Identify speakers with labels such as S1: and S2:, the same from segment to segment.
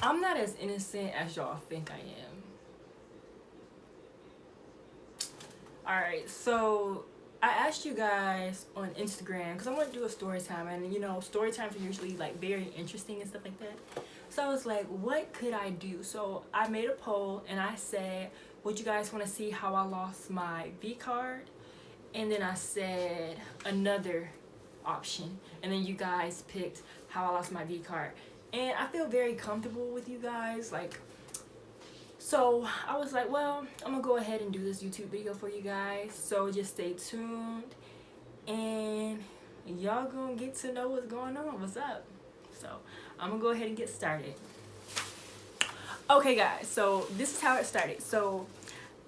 S1: I'm not as innocent as y'all think I am. Alright, so I asked you guys on Instagram because I want to do a story time, and you know, story times are usually like very interesting and stuff like that. So I was like, what could I do? So I made a poll and I said, would you guys want to see how I lost my V card? And then I said another option, and then you guys picked how I lost my V card. And I feel very comfortable with you guys, like, so I was like, well, I'm gonna go ahead and do this YouTube video for you guys, so just stay tuned and y'all gonna get to know what's going on, what's up. So I'm gonna go ahead and get started. Okay guys, so this is how it started. So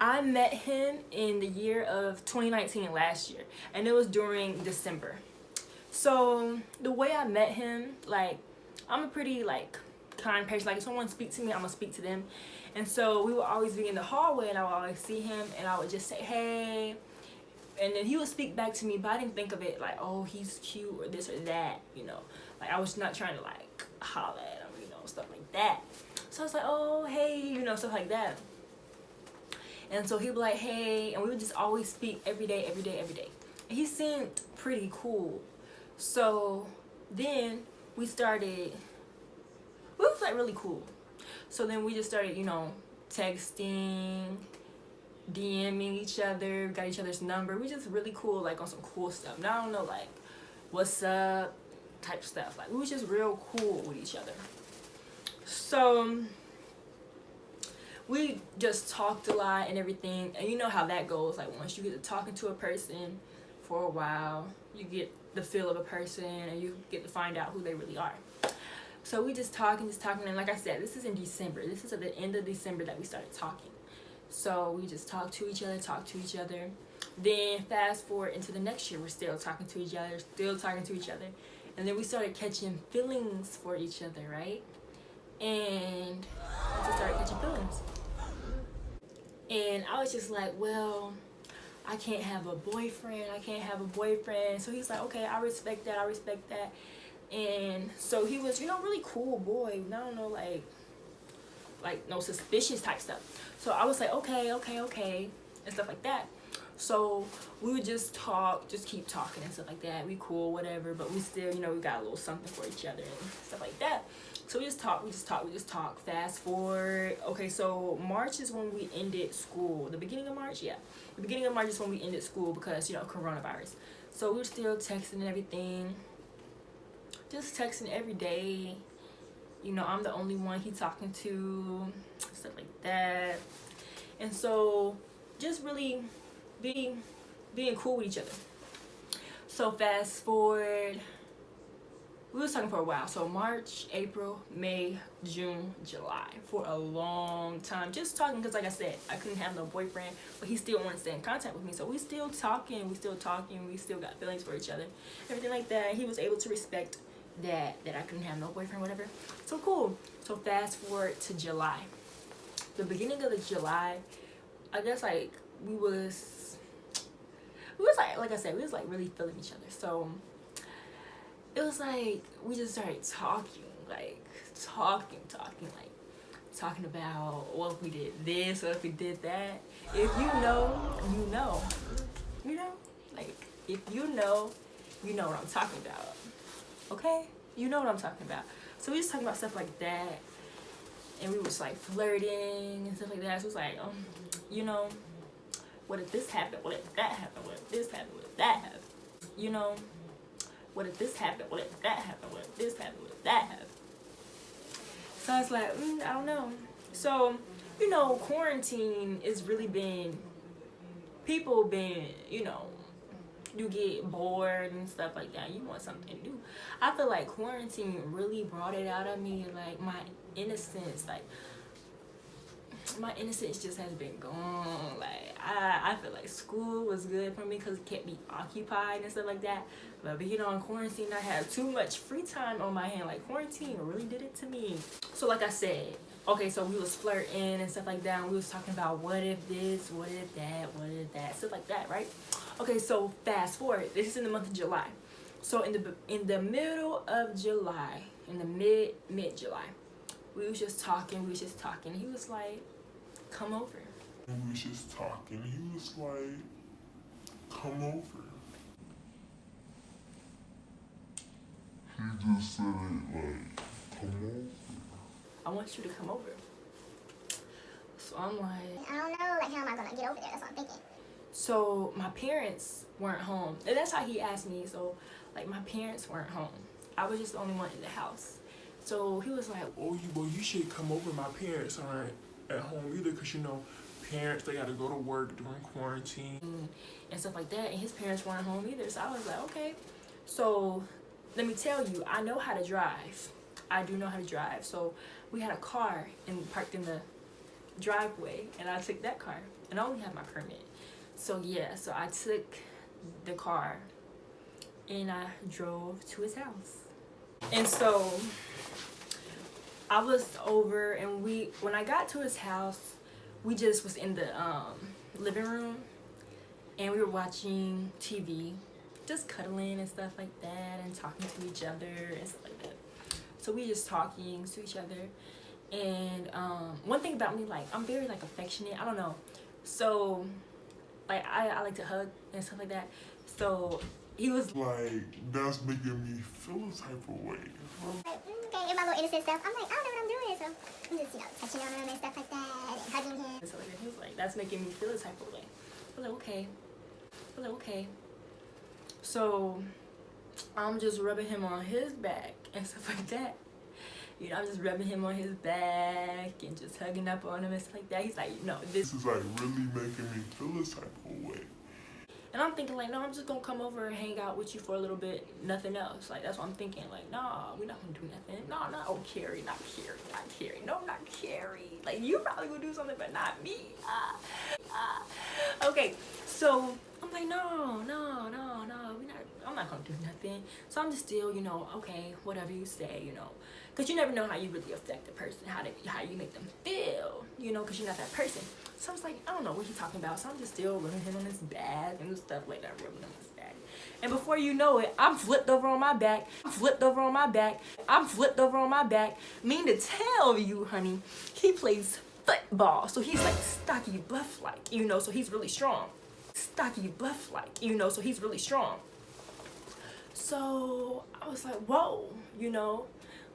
S1: I met him in the year of 2019, last year, and it was during December. So the way I met him, like, I'm a pretty like kind person. Like if someone speaks to me, I'm gonna speak to them. And so we would always be in the hallway and I would always see him and I would just say hey, and then he would speak back to me, but I didn't think of it like, oh, he's cute or this or that, you know. Like I was not trying to like holler at him, you know, stuff like that. So I was like, oh hey, you know, stuff like that. And so he'd be like, hey, and we would just always speak every day, every day, every day. And he seemed pretty cool. So then we was like really cool. So then we just started, you know, texting, DMing each other, got each other's number. We just really cool, like on some cool stuff. Now I don't know, like, what's up type stuff. Like we was just real cool with each other. So we just talked a lot and everything, and you know how that goes. Like once you get to talking to a person for a while, you get the feel of a person and you get to find out who they really are. So we just talking, and like I said, this is in December. This is at the end of December that we started talking. So we just talked to each other. Then fast forward into the next year, we're still talking to each other, and then we started catching feelings for each other, right? And we just started catching feelings. And I was just like, well, I can't have a boyfriend. So he's like, okay, I respect that. And so he was, you know, really cool boy. I don't know, like no suspicious type stuff. So I was like, okay, and stuff like that. So we would just talk, just keep talking and stuff like that. We cool, whatever, but we still, you know, we got a little something for each other and stuff like that. So we just talk. Fast forward. Okay, so March is when we ended school. The beginning of March, yeah. The beginning of March is when we ended school because, you know, coronavirus. So we were still texting and everything. Just texting every day. You know, I'm the only one he talking to, stuff like that. And so just really being cool with each other. So fast forward, we was talking for a while. So March, April, May, June, July, for a long time. Just talking because, like I said, I couldn't have no boyfriend, but he still wanted to stay in contact with me. So we still talking, we still got feelings for each other, everything like that. He was able to respect that I couldn't have no boyfriend, whatever. So cool. So fast forward to July. The beginning of the July, I guess like we was like I said, we was like really feeling each other. So it was like we just started talking about, well, if we did this or if we did that. If you know, you know. You know? Like if you know what I'm talking about. Okay? You know what I'm talking about. So we just talking about stuff like that. And we was like flirting and stuff like that. So it was like, you know, what if this happened? What if that happened? What if this happened? What if that happened? You know, what if this happened? What if that happened? What if this happened? What if that happened? So I was like, I don't know. So, you know, quarantine is really people been, you know, you get bored and stuff like that. You want something new. I feel like quarantine really brought it out of me, like my innocence. Like my innocence just has been gone. Like I feel like school was good for me because it kept me occupied and stuff like that. But being on quarantine, I had too much free time on my hand. Like quarantine really did it to me. So like I said, okay, so we was flirting and stuff like that. And we was talking about what if this, what if that, stuff like that, right? Okay, so fast forward. This is in the month of July. So in the middle of July, in the mid July, We was just talking. He was like, come over.
S2: We was just talking. He was like, come over. He just said it like, come over.
S1: I want you to come over. So I'm like,
S3: I don't know, like, how am I gonna get over there? That's what I'm thinking.
S1: so my parents weren't home. And that's how he asked me. So, like, my parents weren't home. I was just the only one in the house. So he was like,
S2: Oh, you should come over. My parents aren't at home either, because, you know, parents, they got to go to work during quarantine.
S1: and stuff like that. And his parents weren't home either. So I was like, okay. So let me tell you, I know how to drive. I do know how to drive. So we had a car and parked in the driveway, and I took that car, and I only had my permit. So yeah, so I took the car and I drove to his house. And so I was over, and when I got to his house, we just was in the living room, and we were watching TV, just cuddling and stuff like that, and talking to each other and stuff like that. So we just talking to each other. And one thing about me, like, I'm very, like, affectionate. I don't know. So, like, I like to hug and stuff like that. So he was
S2: like, that's making me feel a type of way.
S3: Like, okay, in my little innocent stuff, I'm like, I don't know what I'm doing, so I'm just, you know, touching on him and stuff like that, and hugging him.
S1: so like, he was like, that's making me feel a type of way. I was like, okay. So I'm just rubbing him on his back and stuff like that. You know, I'm just rubbing him on his back and just hugging up on him and stuff like that. He's like, no,
S2: This is like really making me feel a type of way.
S1: And I'm thinking, like, no, I'm just gonna come over and hang out with you for a little bit, nothing else. Like, that's what I'm thinking. Like, nah, we're not gonna do nothing. No, oh, Carrie, not Carrie. No, not Carrie. Like, you probably gonna do something, but not me. Okay, so I'm like, no, I'm not gonna do nothing. So I'm just still, you know, okay, whatever you say, you know. Because you never know how you really affect the person, how you make them feel, you know, because you're not that person. So I was like, I don't know what he's talking about. So I'm just still rubbing him on his back and stuff like that, rubbing him on his back. And before you know it, I'm flipped over on my back. Mean to tell you, honey, he plays football. So he's like stocky buff-like, you know, so he's really strong. So I was like, whoa, you know,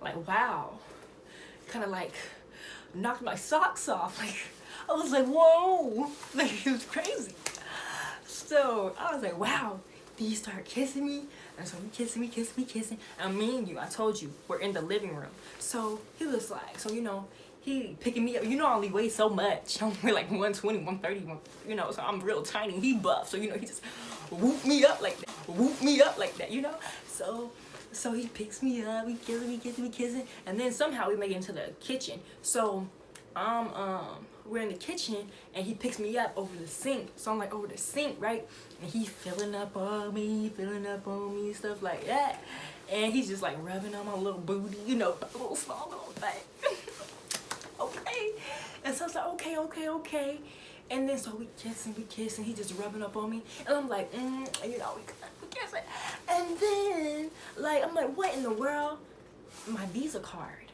S1: like, wow. Kind of like knocked my socks off. Like, I was like, whoa, like, it was crazy. So I was like, wow. Then he started kissing me, and so we kissing. And me and you, I told you, we're in the living room. So he was like, so, you know, he picking me up. You know, I only weigh so much. I'm like 120, 130, you know, so I'm real tiny. He buff, so, you know, he just whoop me up like that, you know. So he picks me up, we kissing, and then somehow we make it into the kitchen. So we're in the kitchen, and he picks me up over the sink. So I'm like over the sink, right? And he's filling up on me, stuff like that. And he's just like rubbing on my little booty, you know, my little small little thing. Okay. And so I was like, okay. And then so we kissing, he just rubbing up on me. And I'm like, you know, we kissing. And then, like, I'm like, what in the world? My Visa card.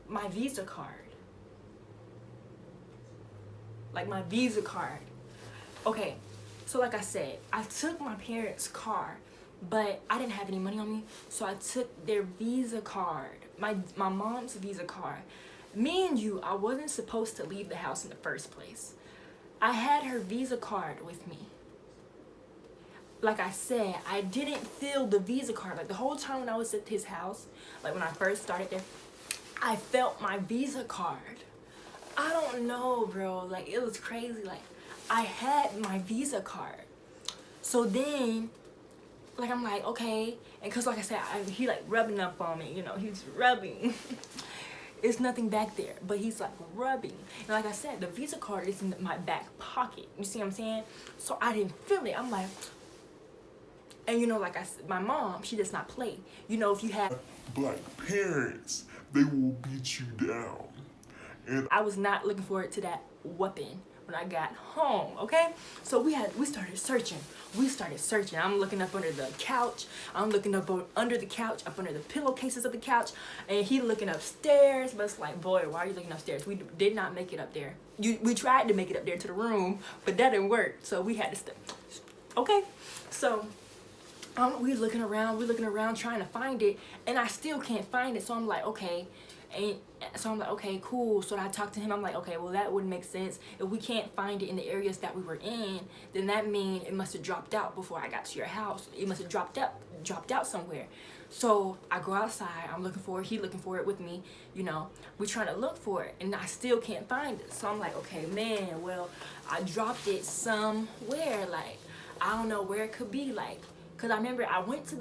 S2: My Visa card.
S1: Like, my Visa card. Okay, so like I said, I took my parents' car, but I didn't have any money on me, so I took their Visa card, my mom's Visa card. Me and you, I wasn't supposed to leave the house in the first place. I had her Visa card with me. Like I said, I didn't fill the Visa card. Like, the whole time when I was at his house, like when I first started there, I felt my Visa card. I don't know, bro. Like, it was crazy. Like, I had my Visa card. So then, like, I'm like, okay. And because, like I said, he, like, rubbing up on me. You know, he's rubbing. It's nothing back there. But he's, like, rubbing. And like I said, the Visa card is in my back pocket. You see what I'm saying? So I didn't feel it. I'm like... And, you know, like I said, my mom, she does not play. You know, if you have...
S2: Black parents, they will beat you down. And
S1: I was not looking forward to that whooping. when I got home, okay? So we started searching. I'm looking up under the couch. I'm looking up under the couch, up under the pillowcases of the couch, and he looking upstairs. But it's like, boy, why are you looking upstairs? We did not make it up there. We tried to make it up there to the room, but that didn't work. So we had to stay. Okay, so we're looking around trying to find it, and I still can't find it. So I'm like, okay. And so I'm like, okay, cool. So I talked to him. I'm like, okay, well, that wouldn't make sense. If we can't find it in the areas that we were in, then that means it must have dropped out before I got to your house. It must have dropped out somewhere. So I go outside. I'm looking for it. He looking for it with me. You know, we're trying to look for it, and I still can't find it. So I'm like, okay, man, well, I dropped it somewhere. Like, I don't know where it could be. Like, cause I remember I went to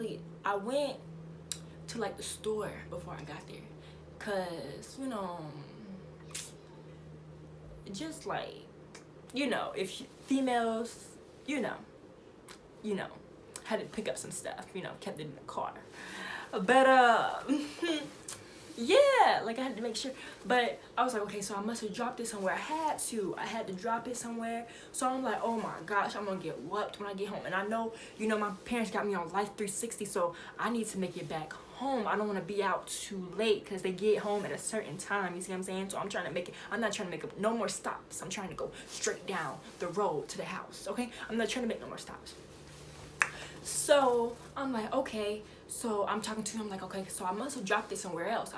S1: like the store before I got there. Cause, you know, just like, you know, if females, you know, had to pick up some stuff, you know, kept it in the car. But, yeah, like I had to make sure. But I was like, okay, so I must have dropped it somewhere. I had to drop it somewhere. So I'm like, oh my gosh, I'm gonna get whooped when I get home. And I know, you know, my parents got me on Life 360, so I need to make it back home. I don't want to be out too late because they get home at a certain time. You see what I'm saying? So I'm trying to make it. I'm not trying to make no more stops. I'm trying to go straight down the road to the house. Okay? I'm not trying to make no more stops. So I'm like, okay. So I'm talking to him like, okay, so I must have dropped it somewhere else.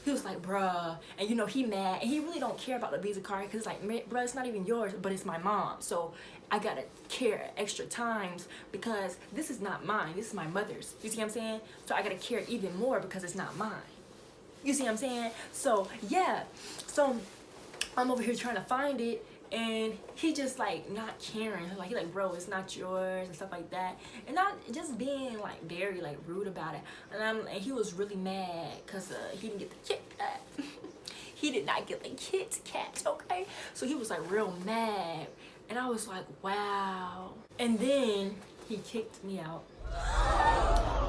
S1: He was like, bruh. And you know, he mad. And he really don't care about the Visa card because it's like, bruh, it's not even yours, but it's my mom. So I got to care extra times because this is not mine. This is my mother's. You see what I'm saying? So I got to care even more because it's not mine. You see what I'm saying? So, yeah. So I'm over here trying to find it. And he just like not caring. Like he like, bro, it's not yours and stuff like that. And not just being like very like rude about it. And he was really mad because he didn't get the Kit Kat. He did not get the Kit Kat, okay? So he was like real mad. And I was like, wow. And then he kicked me out.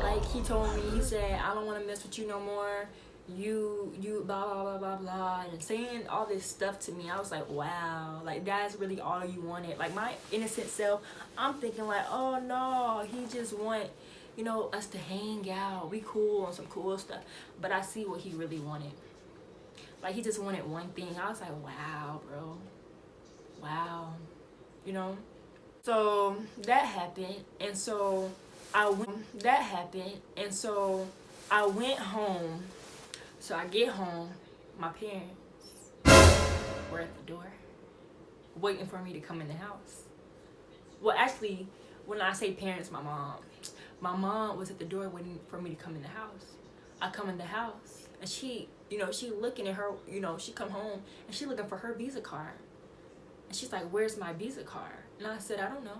S1: Like he told me, he said, I don't want to mess with you no more. You blah blah blah blah blah, and saying all this stuff to me. I was like, wow, like that's really all you wanted. Like my innocent self, I'm thinking like, oh no, he just want, you know, us to hang out, we cool on some cool stuff. But I see what he really wanted. Like he just wanted one thing. I was like, wow, bro, wow, you know. So that happened, and so I went home. So I get home, my parents were at the door, waiting for me to come in the house. Well, actually, when I say parents, my mom was at the door waiting for me to come in the house. I come in the house, and she, you know, she looking at her, you know, she come home, and she looking for her Visa card. And she's like, where's my Visa card? And I said, I don't know.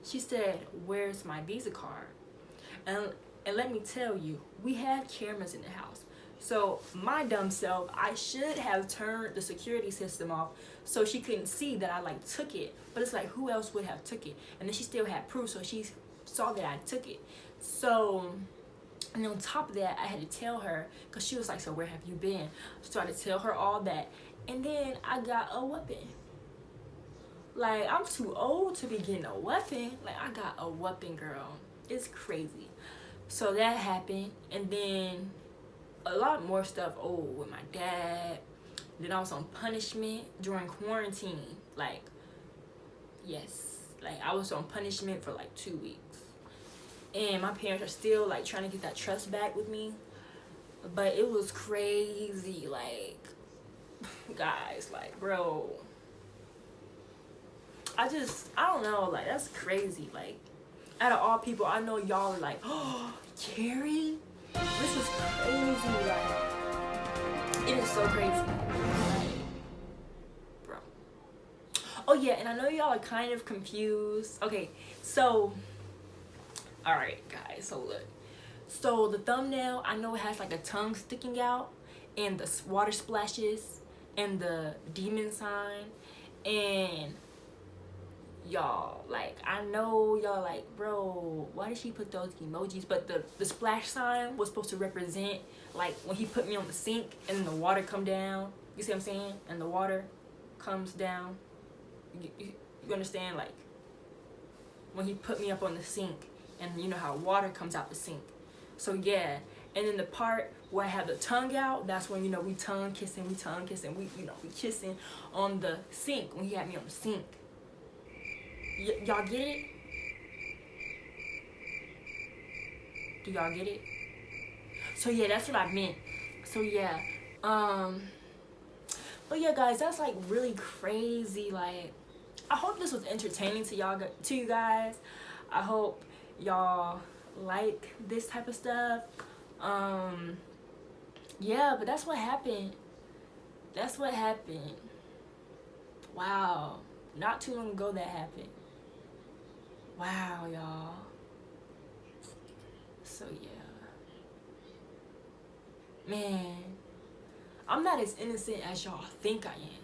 S1: She said, where's my Visa card? And let me tell you, we had cameras in the house. So my dumb self, I should have turned the security system off so she couldn't see that I like took it. But it's like, who else would have took it? And then she still had proof, so she saw that I took it. So, and on top of that, I had to tell her, because she was like, so where have you been? So I had to tell her all that. And then I got a weapon. Like, I'm too old to be getting a weapon. Like, I got a weapon, girl. It's crazy. So that happened, and then a lot more stuff with my dad. Then I was on punishment during quarantine. Like, yes, like I was on punishment for like 2 weeks, and my parents are still like trying to get that trust back with me. But it was crazy. Like, guys, like, bro, I don't know, like, that's crazy. Like, out of all people, I know y'all are like, oh, Carrie, this is crazy. Like, it is so crazy. Like, bro. Oh yeah, and I know y'all are kind of confused. Okay, so, all right, guys. So look. So the thumbnail, I know it has like a tongue sticking out, and the water splashes, and the demon sign, and y'all, like, I know y'all like, bro, why did she put those emojis? But the splash sign was supposed to represent like when he put me on the sink and the water come down. You see what I'm saying? And the water comes down. You understand? Like, when he put me up on the sink, and you know how water comes out the sink. So yeah, and then the part where I have the tongue out, that's when, you know, we tongue kissing, we kissing on the sink, when he had me on the sink. Y'all get it? Do y'all get it? So yeah, that's what I meant. So yeah, but yeah, guys, that's like really crazy. Like, I hope this was entertaining to you guys. I hope y'all like this type of stuff. Yeah, but that's what happened. That's what happened. Wow, not too long ago that happened. Wow, y'all. So yeah, man, I'm not as innocent as y'all think I am.